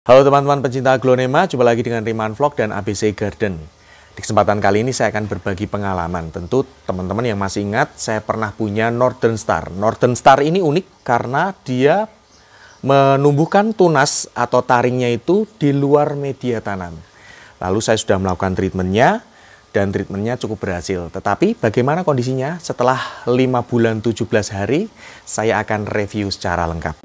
Halo teman-teman pencinta aglonema, jumpa lagi dengan Riman Vlog dan ABC Garden. Di kesempatan kali ini saya akan berbagi pengalaman. Tentu teman-teman yang masih ingat, saya pernah punya Northern Star. Northern Star ini unik karena dia menumbuhkan tunas atau taringnya itu di luar media tanam. Lalu saya sudah melakukan treatmentnya dan treatmentnya cukup berhasil. Tetapi bagaimana kondisinya setelah 5 bulan 17 hari, saya akan review secara lengkap.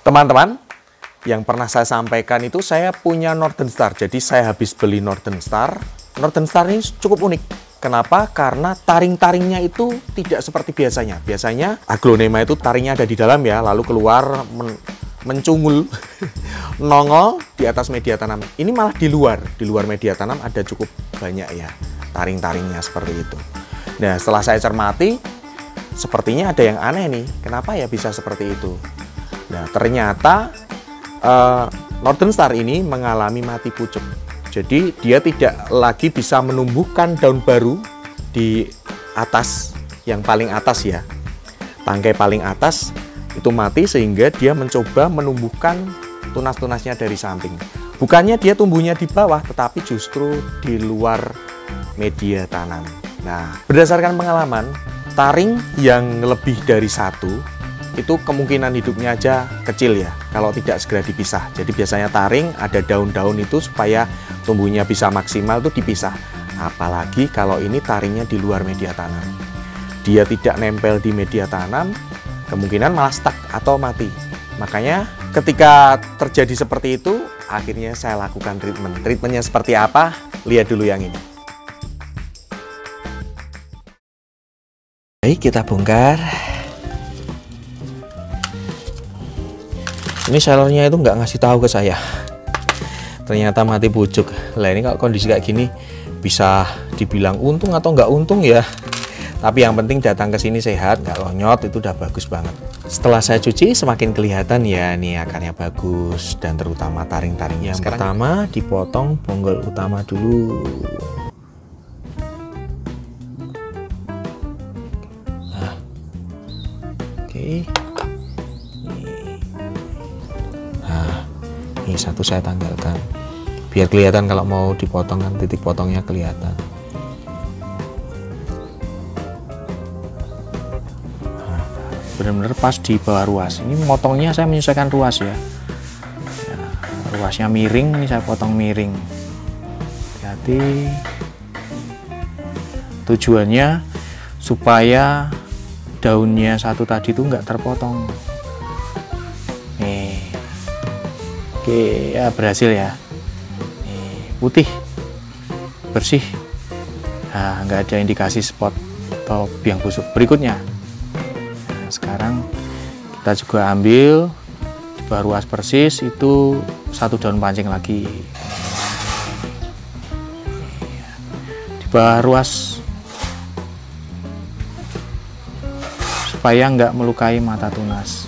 Teman-teman, yang pernah saya sampaikan itu saya punya Northern Star. Jadi saya habis beli Northern Star. Northern Star ini cukup unik. Kenapa? Karena taring-taringnya itu tidak seperti biasanya. Biasanya aglonema itu taringnya ada di dalam ya, lalu keluar mencungul, nongol di atas media tanam. Ini malah di luar media tanam ada cukup banyak ya taring-taringnya seperti itu. Nah, setelah saya cermati, sepertinya ada yang aneh nih. Kenapa ya bisa seperti itu? Nah, ternyata Northern Star ini mengalami mati pucuk. Jadi dia tidak lagi bisa menumbuhkan daun baru di atas, yang paling atas ya. Tangkai paling atas itu mati sehingga dia mencoba menumbuhkan tunas-tunasnya dari samping. Bukannya dia tumbuhnya di bawah, tetapi justru di luar media tanam. Nah, berdasarkan pengalaman, taring yang lebih dari satu itu kemungkinan hidupnya aja kecil ya, kalau tidak segera dipisah. Jadi biasanya taring ada daun-daun itu supaya tumbuhnya bisa maksimal itu dipisah. Apalagi kalau ini taringnya di luar media tanam. Dia tidak nempel di media tanam, kemungkinan malah stuck atau mati. Makanya ketika terjadi seperti itu, akhirnya saya lakukan treatment. Treatmentnya seperti apa? Lihat dulu yang ini. Baik, kita bongkar. Ini sellernya itu nggak ngasih tahu ke saya, ternyata mati pucuk. Lah ini kalau kondisi kayak gini bisa dibilang untung atau nggak untung ya. Tapi yang penting datang ke sini sehat, nggak lonyot, itu udah bagus banget. Setelah saya cuci semakin kelihatan ya, nih akarnya bagus dan terutama taring-taringnya. Yang pertama dipotong bonggol utama dulu. Nah, oke. Ini satu saya tanggalkan biar kelihatan kalau mau dipotong kan titik potongnya kelihatan. Nah, benar-benar pas di bawah ruas. Ini motongnya saya menyesuaikan ruas ya. Ruasnya miring, ini saya potong miring. Jadi tujuannya supaya daunnya satu tadi itu nggak terpotong. Nih. Oke, ya berhasil ya. Nih, putih, bersih. Nah, nggak ada indikasi spot atau biang busuk. Berikutnya, nah, sekarang kita juga ambil di bawah ruas persis itu satu daun pancing lagi. Di bawah ruas supaya nggak melukai mata tunas.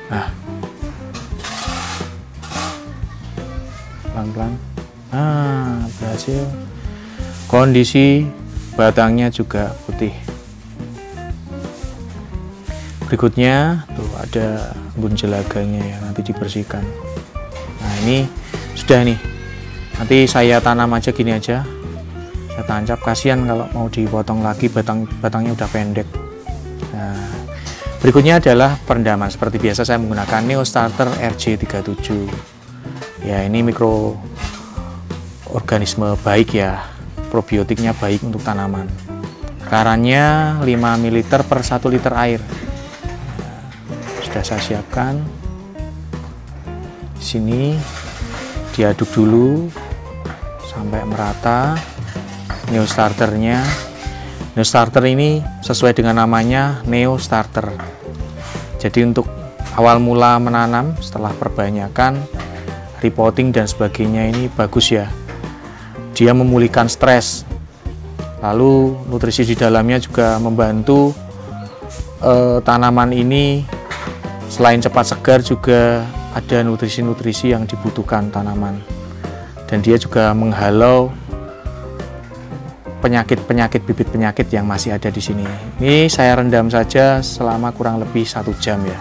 Nah, pelan-pelan. Nah, berhasil. Kondisi batangnya juga putih. Berikutnya tuh ada embun jelaganya ya, nanti dibersihkan. Nah, ini sudah nih. Nanti saya tanam aja gini aja. Saya tancap, kasihan kalau mau dipotong lagi batangnya udah pendek. Nah, berikutnya adalah perendaman. Seperti biasa saya menggunakan Neostarter RJ37. Ya, ini mikroorganisme baik ya. Probiotiknya baik untuk tanaman. Takarannya 5 ml per 1 liter air. Nah, sudah saya siapkan. Di sini diaduk dulu sampai merata. Neostarternya Neo Starter ini sesuai dengan namanya, Neo Starter. Jadi untuk awal mula menanam setelah perbanyakan, repotting dan sebagainya ini bagus ya. Dia memulihkan stres. Lalu nutrisi di dalamnya juga membantu tanaman ini selain cepat segar juga ada nutrisi-nutrisi yang dibutuhkan tanaman. Dan dia juga menghalau penyakit-penyakit, bibit penyakit yang masih ada di sini. Ini saya rendam saja selama kurang lebih 1 jam ya.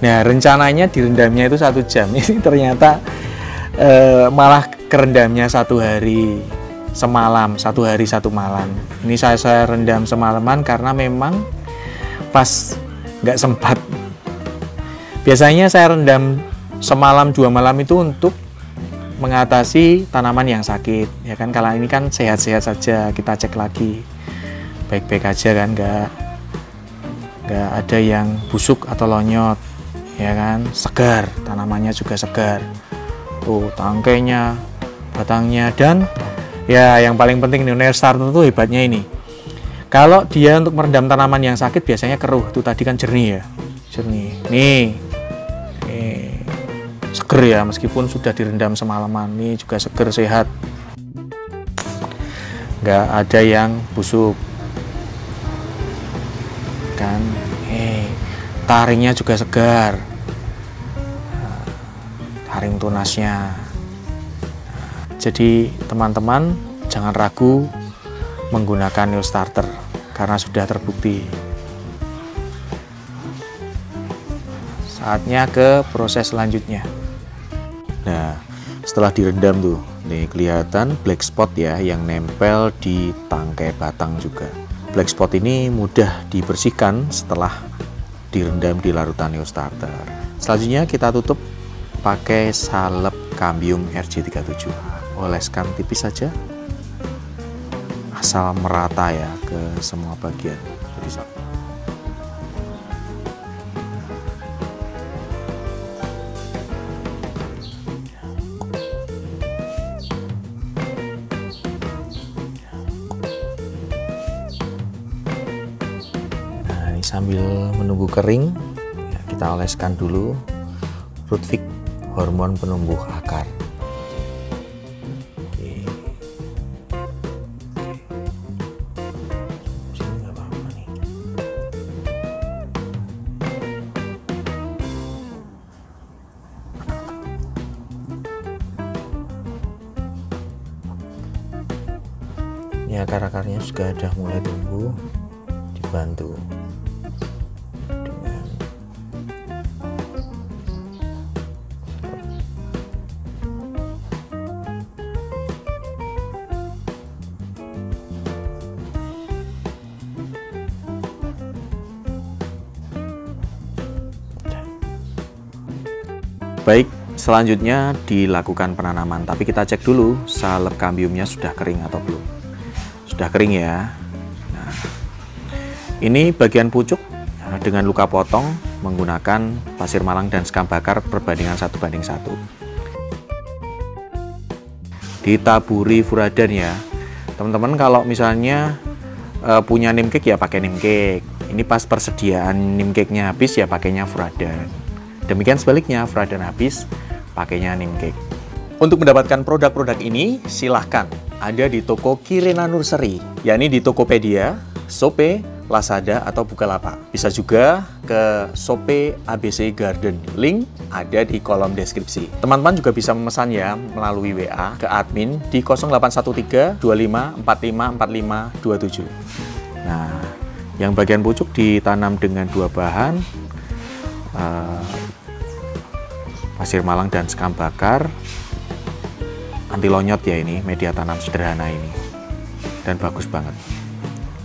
Nah, rencananya direndamnya itu 1 jam. Ini ternyata malah kerendamnya 1 hari semalam, 1 hari 1 malam. Ini saya rendam semalaman karena memang pas nggak sempat. Biasanya saya rendam semalam 2 malam itu untuk mengatasi tanaman yang sakit, ya kan. Kalau ini kan sehat-sehat saja, kita cek lagi baik-baik aja kan, nggak ada yang busuk atau lonyot, ya kan, segar, tanamannya juga segar. Tuh tangkainya, batangnya, dan ya yang paling penting Neo Starter itu hebatnya ini. Kalau dia untuk meredam tanaman yang sakit biasanya keruh, tuh tadi kan jernih ya, jernih. Nih, seger ya meskipun sudah direndam semalaman. Nih juga seger, sehat, nggak ada yang busuk kan. Taringnya juga segar, taring tunasnya. Jadi teman-teman jangan ragu menggunakan Neo Starter karena sudah terbukti. Saatnya ke proses selanjutnya. Nah, setelah direndam tuh, nih kelihatan black spot ya yang nempel di tangkai batang juga. Black spot ini mudah dibersihkan setelah direndam di larutan Neo Starter. Selanjutnya kita tutup pakai salep Cambium RG37. Oleskan tipis saja, asal merata ya ke semua bagian. Jadi sambil menunggu kering, ya, kita oleskan dulu Rootfix hormon penumbuh akar. Oke. Sini nggak apa-apa nih. Ya, akar-akarnya juga sudah mulai tumbuh, dibantu baik. Selanjutnya dilakukan penanaman, tapi kita cek dulu salep kambiumnya sudah kering atau belum. Sudah kering ya. Nah, ini bagian pucuk dengan luka potong menggunakan pasir malang dan sekam bakar perbandingan 1:1. Ditaburi furadan ya teman-teman. Kalau misalnya punya neem cake ya pakai neem cake. Ini pas persediaan neem cake-nya habis ya pakainya furadan. Demikian sebaliknya, furadan habis, pakainya neem cake. Untuk mendapatkan produk-produk ini, silahkan ada di toko Kirina Nursery, yakni di Tokopedia, Shopee, Lazada, atau Bukalapak. Bisa juga ke Shopee ABC Garden. Link ada di kolom deskripsi. Teman-teman juga bisa memesan ya melalui WA ke admin di 0813 25 45 45 27. Nah, yang bagian pucuk ditanam dengan 2 bahan, pasir malang dan sekam bakar, anti lonyot ya, ini media tanam sederhana ini, dan bagus banget.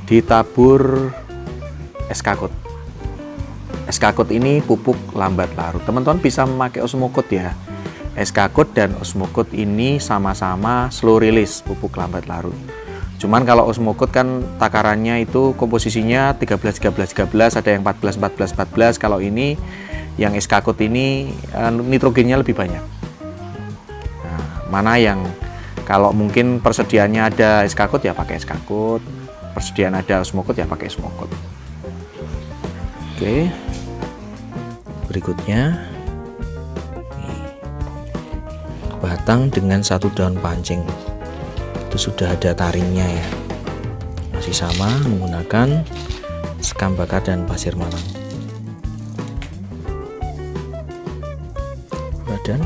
Ditabur eskakut. Eskakut ini pupuk lambat larut. Teman-teman bisa memakai osmokut ya. Eskakut dan osmokut ini sama-sama slow release, pupuk lambat larut. Cuman kalau osmokut kan takarannya itu komposisinya 13-13-13, ada yang 14-14-14. Kalau ini yang eskakut ini nitrogennya lebih banyak. Nah, mana yang Kalau mungkin persediaannya ada eskakut ya pakai eskakut, persediaan ada osmokut ya pakai osmokut. Oke, berikutnya batang dengan 1 daun pancing, itu sudah ada taringnya ya. Masih sama menggunakan sekam bakar dan pasir malang. Badan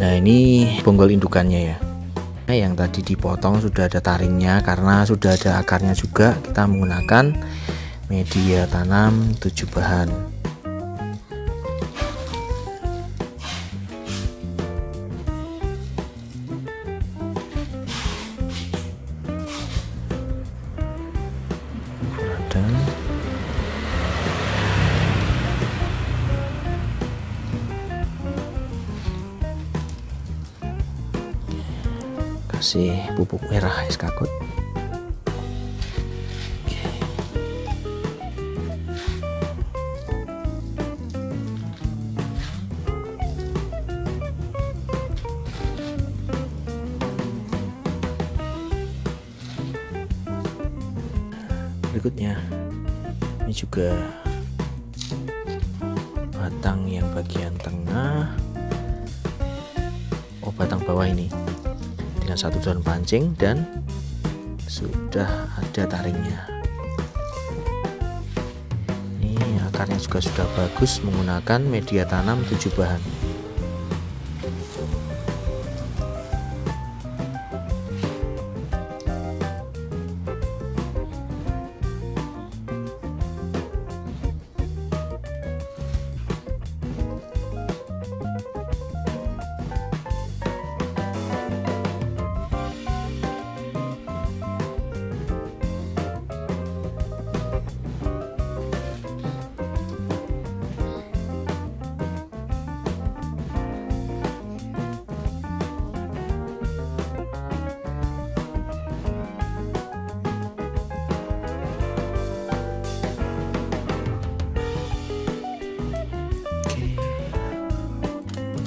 Nah, ini bonggol indukannya ya. Yang tadi dipotong sudah ada taringnya, karena sudah ada akarnya juga. Kita menggunakan media tanam 7 bahan. Dan kasih pupuk merah eskakut. Berikutnya ini juga batang yang bagian tengah, batang bawah ini dengan 1 daun pancing dan sudah ada taringnya. Ini akarnya juga sudah bagus menggunakan media tanam 7 bahan.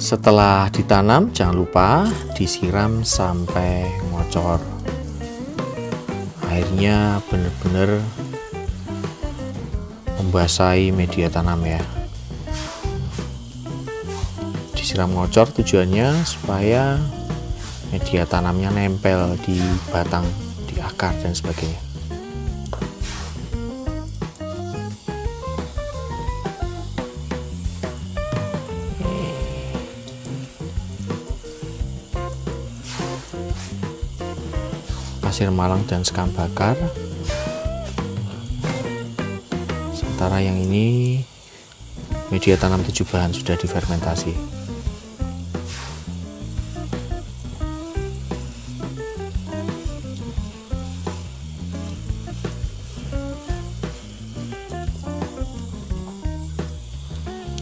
Setelah ditanam, jangan lupa disiram sampai ngocor. Airnya benar-benar membasahi media tanam ya. Disiram ngocor tujuannya supaya media tanamnya nempel di batang, di akar dan sebagainya. Pasir malang dan sekam bakar. Sementara yang ini media tanam 7 bahan sudah difermentasi.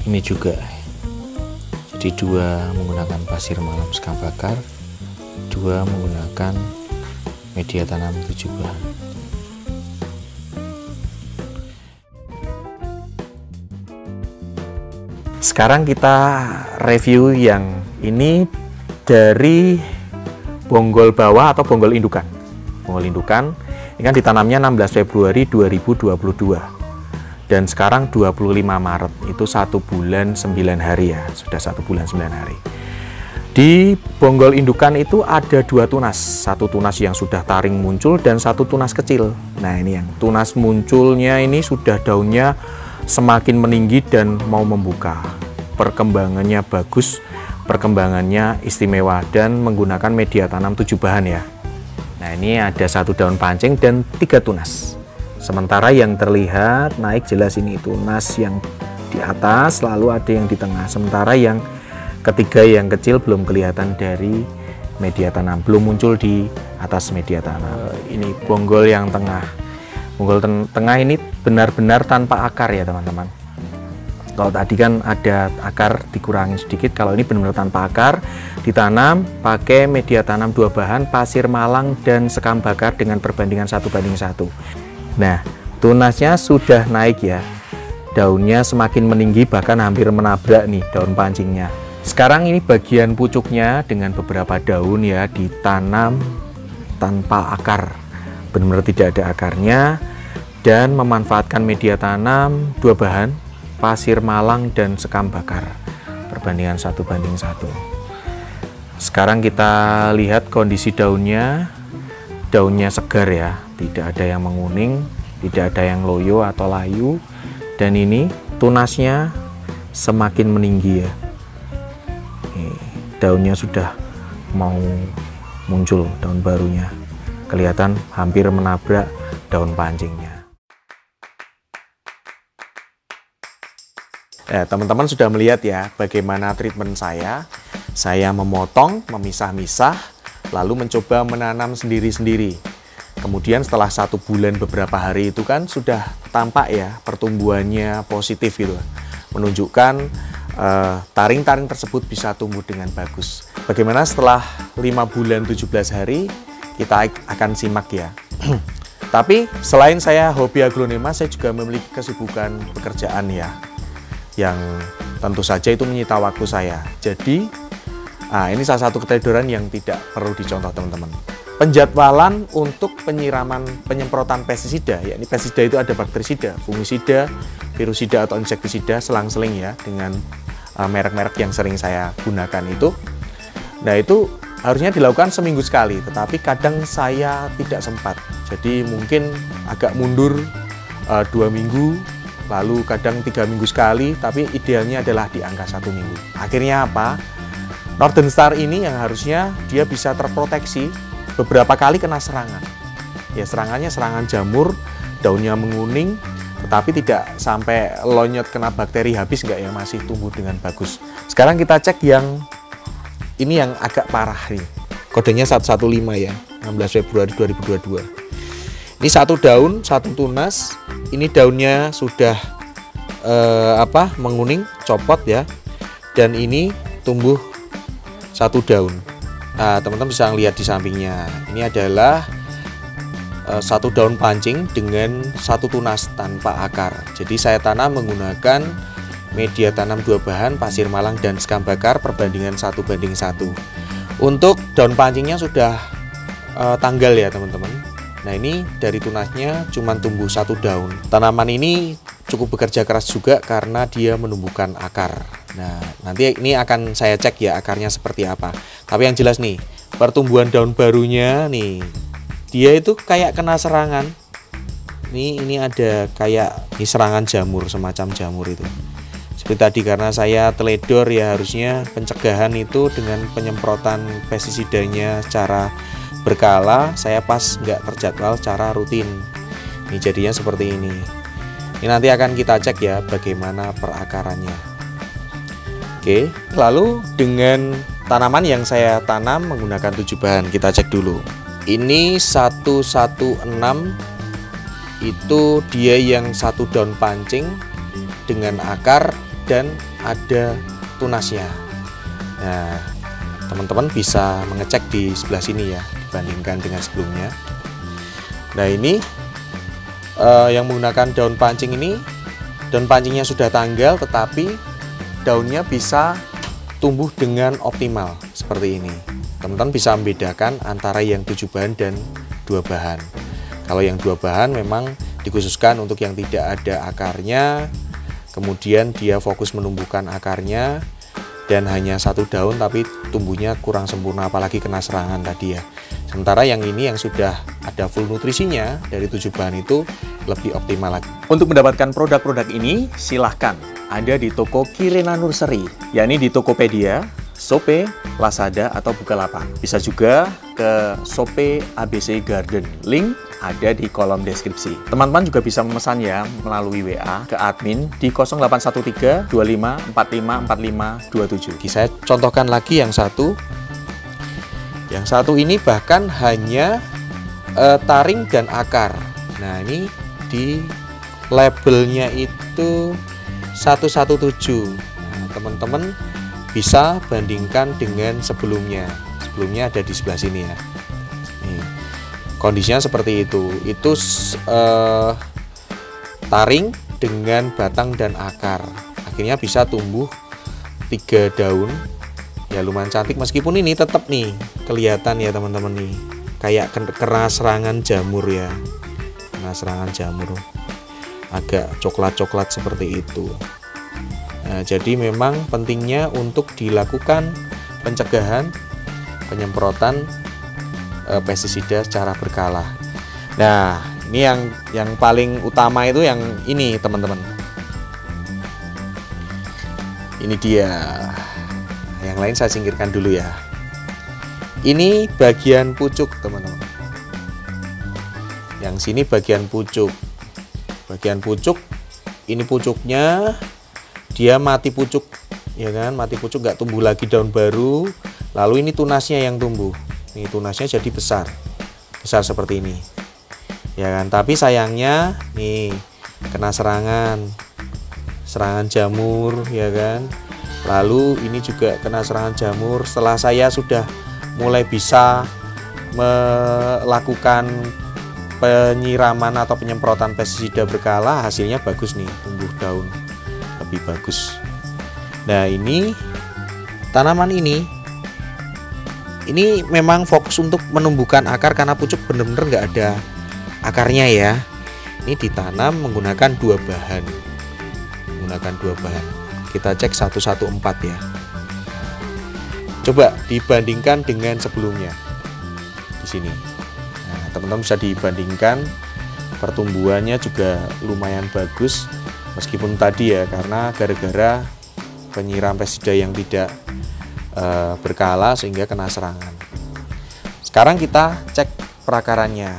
Ini juga, jadi 2 menggunakan pasir malam sekam bakar, 2 menggunakan media tanam 7 bahan. Sekarang kita review yang ini dari bonggol bawah atau bonggol indukan. Bonggol indukan ini kan ditanamnya 16 Februari 2022 dan sekarang 25 Maret, itu 1 bulan 9 hari ya, sudah 1 bulan 9 hari. Di bonggol indukan itu ada 2 tunas, 1 tunas yang sudah taring muncul dan 1 tunas kecil. Nah, ini yang tunas munculnya ini sudah daunnya semakin meninggi dan mau membuka. Perkembangannya bagus, perkembangannya istimewa dan menggunakan media tanam 7 bahan ya. Nah, ini ada 1 daun pancing dan 3 tunas. Sementara yang terlihat naik jelas ini tunas yang di atas, lalu ada yang di tengah. Sementara yang ketiga yang kecil belum kelihatan dari media tanam, belum muncul di atas media tanam. Ini bonggol yang tengah. Bonggol tengah ini benar-benar tanpa akar ya teman-teman. Kalau tadi kan ada akar dikurangi sedikit, kalau ini benar-benar tanpa akar, ditanam pakai media tanam 2 bahan, pasir malang dan sekam bakar dengan perbandingan 1:1. Nah, tunasnya sudah naik ya. Daunnya semakin meninggi, bahkan hampir menabrak nih daun pancingnya. Sekarang ini bagian pucuknya dengan beberapa daun ya ditanam tanpa akar. Benar-benar tidak ada akarnya, dan memanfaatkan media tanam 2 bahan, pasir malang dan sekam bakar. Perbandingan 1:1. Sekarang kita lihat kondisi daunnya. Daunnya segar ya, tidak ada yang menguning, tidak ada yang loyo atau layu, dan ini tunasnya semakin meninggi ya. Daunnya sudah mau muncul daun barunya, kelihatan hampir menabrak daun pancingnya. Teman-teman sudah melihat ya bagaimana treatment saya memotong, memisah-misah, lalu mencoba menanam sendiri-sendiri. Kemudian setelah 1 bulan beberapa hari itu kan sudah tampak ya pertumbuhannya positif gitu, menunjukkan taring-taring tersebut bisa tumbuh dengan bagus. Bagaimana setelah 5 bulan 17 hari, kita akan simak ya. Tapi selain saya hobi aglonema, saya juga memiliki kesibukan pekerjaan ya, yang tentu saja itu menyita waktu saya. Jadi ini salah satu keteledoran yang tidak perlu dicontoh teman-teman. Penjadwalan untuk penyemprotan pestisida, yakni pestisida itu ada bakterisida, fungisida, virusida atau insektisida, selang-seling ya dengan merek-merek yang sering saya gunakan itu. Nah, itu harusnya dilakukan seminggu sekali, tetapi kadang saya tidak sempat. Jadi mungkin agak mundur 2 minggu, lalu kadang 3 minggu sekali, tapi idealnya adalah di angka 1 minggu. Akhirnya apa? Northern Star ini yang harusnya dia bisa terproteksi beberapa kali kena serangan. Ya, serangannya serangan jamur, daunnya menguning, tetapi tidak sampai lonyot kena bakteri habis enggak ya, masih tumbuh dengan bagus. Sekarang kita cek yang ini yang agak parah nih. Kodenya 115 ya, 16 Februari 2022. Ini 1 daun, 1 tunas. Ini daunnya sudah menguning, copot ya. Dan ini tumbuh 1 daun. Nah, teman-teman bisa lihat di sampingnya. Ini adalah 1 daun pancing dengan 1 tunas tanpa akar. Jadi saya tanam menggunakan media tanam 2 bahan, pasir malang dan sekam bakar, perbandingan 1:1. Untuk daun pancingnya sudah tanggal ya teman-teman. Nah, ini dari tunasnya cuma tumbuh 1 daun. Tanaman ini cukup bekerja keras juga karena dia menumbuhkan akar. Nah, nanti ini akan saya cek ya akarnya seperti apa. Tapi yang jelas nih, pertumbuhan daun barunya nih, dia itu kayak kena serangan. Ini ada kayak serangan jamur, semacam jamur itu. Seperti tadi, karena saya teledor ya, harusnya pencegahan itu dengan penyemprotan pestisidanya secara berkala, saya pas nggak terjadwal secara rutin. Ini jadinya seperti ini. Ini nanti akan kita cek ya bagaimana perakarannya. Oke, lalu dengan tanaman yang saya tanam menggunakan 7 bahan, kita cek dulu. Ini 116, itu dia yang 1 daun pancing dengan akar dan ada tunasnya. Nah, teman-teman bisa mengecek di sebelah sini ya, dibandingkan dengan sebelumnya. Nah, ini yang menggunakan daun pancing ini, daun pancingnya sudah tanggal, tetapi daunnya bisa tumbuh dengan optimal seperti ini. Teman-teman bisa membedakan antara yang 7 bahan dan 2 bahan. Kalau yang 2 bahan memang dikhususkan untuk yang tidak ada akarnya, kemudian dia fokus menumbuhkan akarnya, dan hanya 1 daun tapi tumbuhnya kurang sempurna, apalagi kena serangan tadi ya. Sementara yang ini yang sudah ada full nutrisinya dari 7 bahan itu lebih optimal lagi. Untuk mendapatkan produk-produk ini silahkan ada di toko Kirina Nursery, yakni di Tokopedia, Shopee, Lazada, atau Bukalapak. Bisa juga ke Shopee ABC Garden. Link ada di kolom deskripsi. Teman-teman juga bisa memesan ya melalui WA ke admin di 0813 25 45 45 27. Saya contohkan lagi yang satu. Yang satu ini bahkan hanya taring dan akar. Nah, ini di labelnya itu 117. Nah, teman-teman bisa bandingkan dengan sebelumnya. Sebelumnya ada di sebelah sini ya. Nih, kondisinya seperti itu. Itu taring dengan batang dan akar. Akhirnya bisa tumbuh 3 daun. Ya lumayan cantik, meskipun ini tetap nih kelihatan ya teman-teman nih. Kayak kena serangan jamur ya. Kena serangan jamur. Agak coklat-coklat seperti itu. Nah, jadi memang pentingnya untuk dilakukan pencegahan penyemprotan pestisida secara berkala. Nah, ini yang paling utama itu yang ini teman-teman. Ini dia. Yang lain saya singkirkan dulu ya. Ini bagian pucuk teman-teman. Yang sini bagian pucuk. Bagian pucuk, ini pucuknya dia mati pucuk, ya kan? Mati pucuk, nggak tumbuh lagi daun baru. Lalu ini tunasnya yang tumbuh. Ini tunasnya jadi besar seperti ini, ya kan? Tapi sayangnya nih kena serangan jamur, ya kan? Lalu ini juga kena serangan jamur. Setelah saya sudah mulai bisa melakukan penyiraman atau penyemprotan pestisida berkala, hasilnya bagus nih, tumbuh daun lebih bagus. Nah, ini tanaman ini memang fokus untuk menumbuhkan akar karena pucuk benar-benar nggak ada akarnya ya. Ini ditanam menggunakan dua bahan. Kita cek 114 ya. Coba dibandingkan dengan sebelumnya di sini. Nah, teman-teman bisa dibandingkan, pertumbuhannya juga lumayan bagus, meskipun tadi ya karena gara-gara penyiram pestisida yang tidak berkala sehingga kena serangan. Sekarang kita cek perakarannya.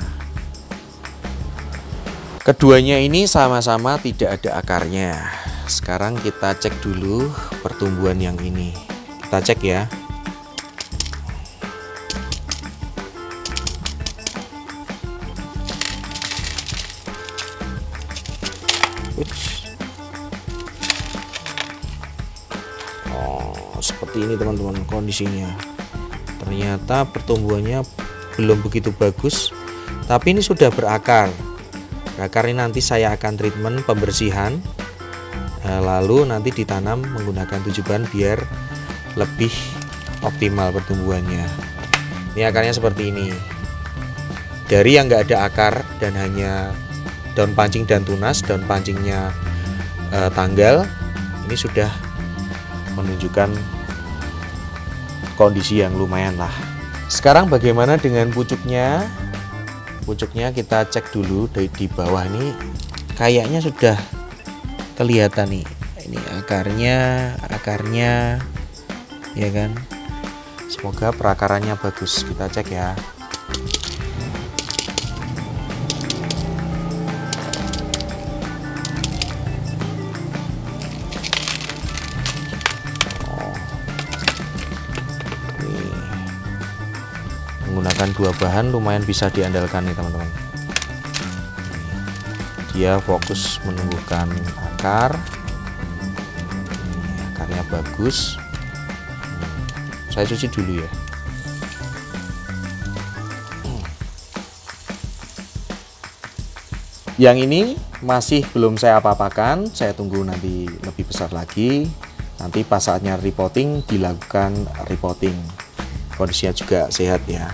Keduanya ini sama-sama tidak ada akarnya. Sekarang kita cek dulu pertumbuhan yang ini. Kita cek ya. Seperti ini teman-teman kondisinya. Ternyata pertumbuhannya belum begitu bagus, tapi ini sudah berakar. Akar ini nanti saya akan treatment pembersihan, lalu nanti ditanam menggunakan 7 bahan biar lebih optimal pertumbuhannya. Ini akarnya seperti ini. Dari yang nggak ada akar dan hanya daun pancing dan tunas, daun pancingnya tanggal, ini sudah menunjukkan kondisi yang lumayan lah. Sekarang bagaimana dengan pucuknya? Pucuknya kita cek dulu di bawah nih, kayaknya sudah kelihatan nih. Ini akarnya ya kan. Semoga perakarannya bagus. Kita cek ya. Menggunakan 2 bahan lumayan bisa diandalkan nih teman-teman. Dia fokus menumbuhkan akar. Akarnya bagus. Saya cuci dulu ya. Yang ini masih belum saya apa-apakan, saya tunggu nanti lebih besar lagi. Nanti pas saatnya repotting dilakukan repotting. Kondisinya juga sehat ya.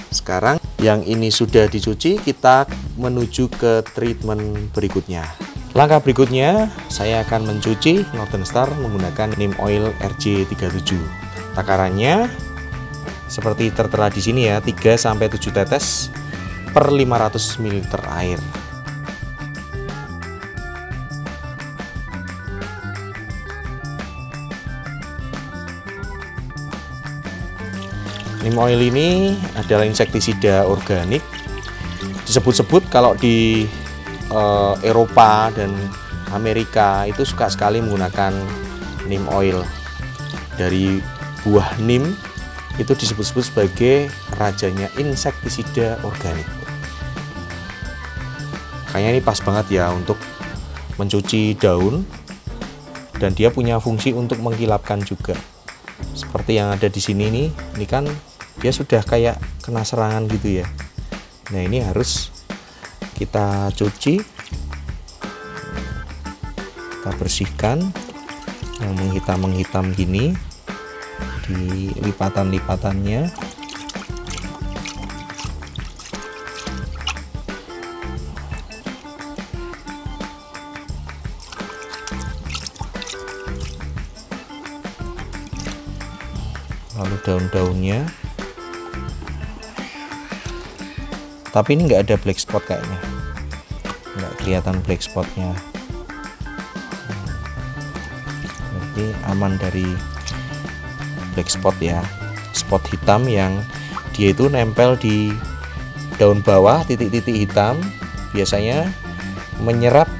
Sekarang yang ini sudah dicuci, kita menuju ke treatment berikutnya. Langkah berikutnya saya akan mencuci Northern Star menggunakan neem oil RJ37. Takarannya seperti tertera di sini ya, 3-7 tetes per 500 ml air. Neem oil ini adalah insektisida organik. Disebut-sebut kalau di Eropa dan Amerika itu suka sekali menggunakan neem oil. Dari buah neem itu disebut-sebut sebagai rajanya insektisida organik. Kayaknya ini pas banget ya untuk mencuci daun, dan dia punya fungsi untuk mengkilapkan juga. Seperti yang ada di sini nih, ini kan dia sudah kayak kena serangan gitu ya. Nah, ini harus kita cuci, kita bersihkan yang menghitam gini di lipatan-lipatannya. Lalu daun-daunnya, tapi ini nggak ada black spot kayaknya, nggak kelihatan black spotnya, berarti aman dari black spot ya. Spot hitam yang dia itu nempel di daun bawah, titik-titik hitam biasanya menyerap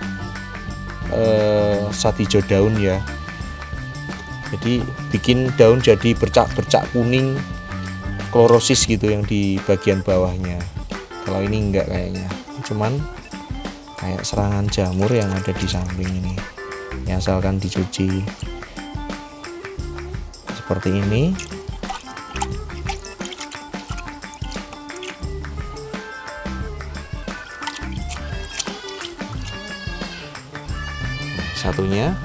zat hijau daun ya. Jadi bikin daun jadi bercak-bercak kuning, klorosis gitu yang di bagian bawahnya. Kalau ini enggak kayaknya, cuman kayak serangan jamur yang ada di samping ini. Ya, asalkan dicuci seperti ini. Satunya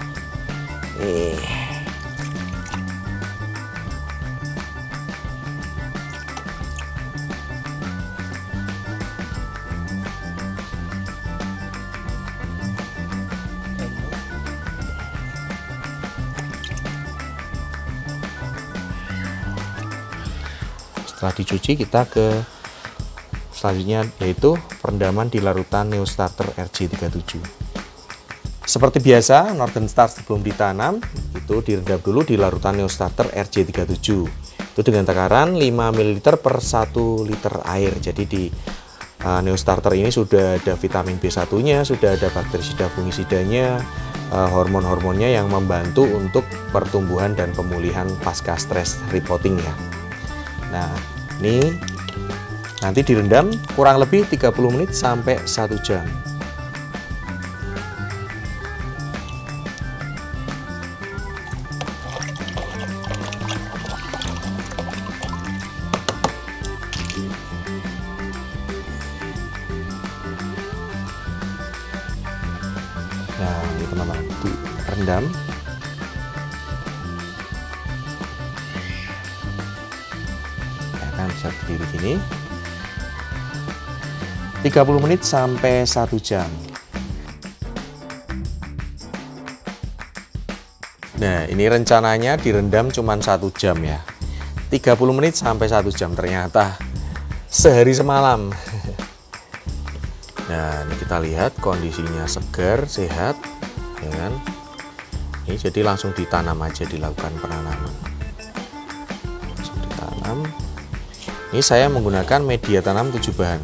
setelah dicuci, kita ke selanjutnya, yaitu perendaman di larutan Neostarter RJ37. Seperti biasa, Northern Star sebelum ditanam itu direndam dulu di larutan Neostarter RJ37 itu dengan takaran 5 ml per 1 liter air. Jadi di Neostarter ini sudah ada vitamin B1 nya, sudah ada bakterisida fungisidanya, hormon-hormonnya yang membantu untuk pertumbuhan dan pemulihan pasca stres repotting ya. Nah, ini nanti direndam kurang lebih 30 menit sampai 1 jam. Nah, ini teman-teman, direndam. Bisa berdiri gini 30 menit sampai 1 jam. Nah, ini rencananya direndam cuma 1 jam ya. 30 menit sampai 1 jam, ternyata sehari semalam. Nah, ini kita lihat kondisinya segar, sehat ya kan? Ini jadi langsung ditanam aja, dilakukan penanaman. Langsung ditanam. Ini saya menggunakan media tanam 7 bahan.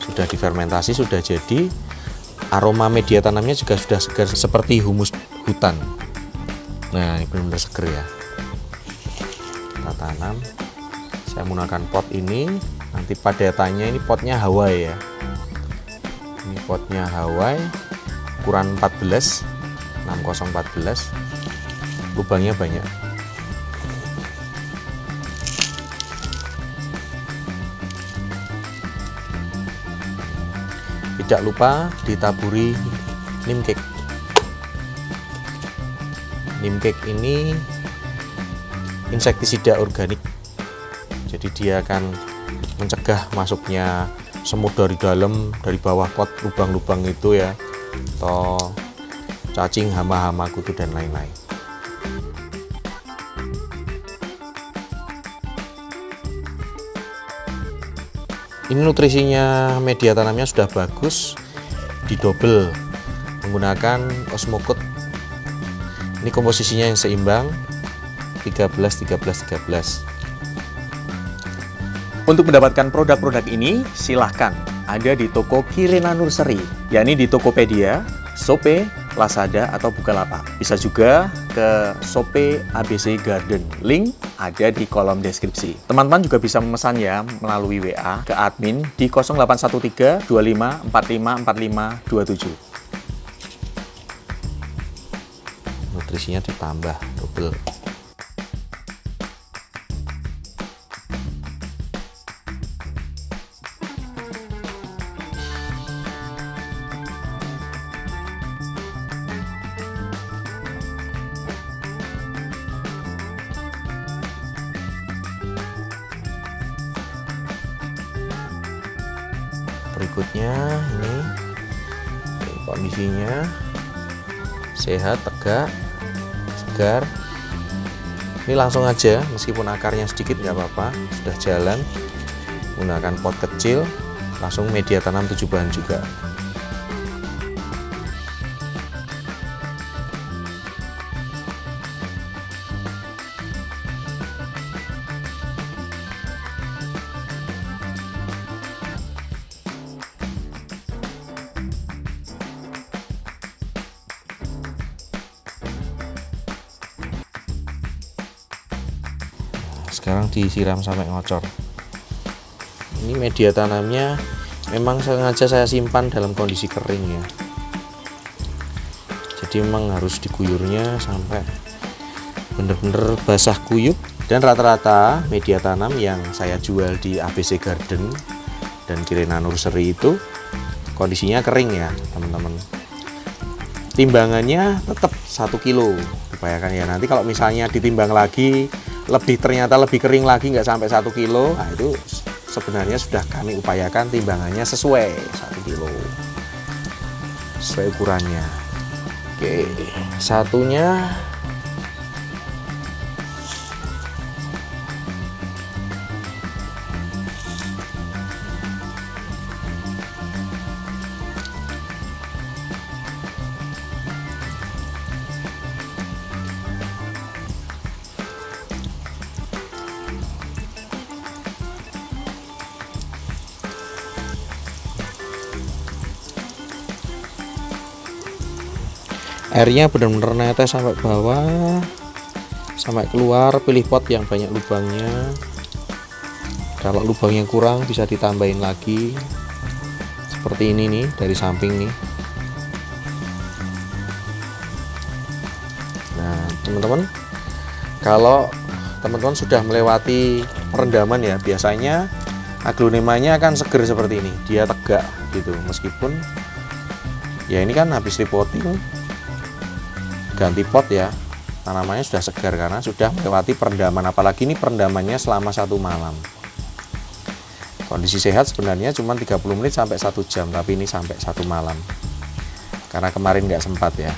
Sudah difermentasi, sudah jadi. Aroma media tanamnya juga sudah segar seperti humus hutan. Nah, ini benar-benar segar ya. Kita tanam. Saya menggunakan pot ini. Nanti padatannya ini potnya Hawaii ya. Ini potnya Hawaii, ukuran 14, 6014. Lubangnya banyak. Tidak lupa ditaburi neem cake. Neem cake ini insektisida organik, jadi dia akan mencegah masuknya semut dari dalam, dari bawah pot, lubang-lubang itu ya, atau cacing, hama-hama, kutu dan lain-lain. Ini nutrisinya media tanamnya sudah bagus, didobel menggunakan Osmocote. Ini komposisinya yang seimbang, 13 13 13. Untuk mendapatkan produk-produk ini, silahkan ada di toko Kirina Nursery, yakni di Tokopedia, Shopee, Lazada, atau Bukalapak. Bisa juga ke Shopee ABC Garden. Link ada di kolom deskripsi. Teman-teman juga bisa memesan ya melalui WA ke admin di 0813 25 45 45 27. Nutrisinya ditambah double. Berikutnya ini kondisinya sehat, tegak, segar. Ini langsung aja, meskipun akarnya sedikit nggak apa-apa, sudah jalan. Gunakan pot kecil, langsung media tanam 7 bahan juga. Sekarang disiram sampai ngocor. Ini media tanamnya memang sengaja saya simpan dalam kondisi kering ya, jadi memang harus diguyurnya sampai bener-bener basah kuyup. Dan rata-rata media tanam yang saya jual di ABC Garden dan Kirina Nursery itu kondisinya kering ya teman-teman. Timbangannya tetap 1 kilo. Upayakan ya, nanti kalau misalnya ditimbang lagi ternyata lebih kering lagi, nggak sampai 1 kilo, nah itu sebenarnya sudah kami upayakan timbangannya sesuai 1 kilo, sesuai ukurannya. Oke, satunya airnya benar-benar netes sampai bawah, sampai keluar. Pilih pot yang banyak lubangnya. Kalau lubangnya kurang bisa ditambahin lagi, seperti ini nih, dari samping nih. Nah teman-teman, kalau teman-teman sudah melewati perendaman ya, biasanya aglonemanya akan seger seperti ini, dia tegak gitu. Meskipun ya ini kan habis repotting, ganti pot ya, tanamannya sudah segar karena sudah melewati perendaman. Apalagi ini perendamannya selama 1 malam. Kondisi sehat sebenarnya cuma 30 menit sampai 1 jam, tapi ini sampai 1 malam karena kemarin nggak sempat ya.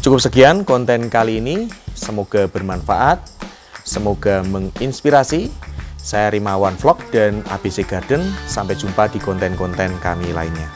Cukup sekian konten kali ini, semoga bermanfaat, semoga menginspirasi. Saya Rimawan Vlog dan ABC Garden, sampai jumpa di konten-konten kami lainnya.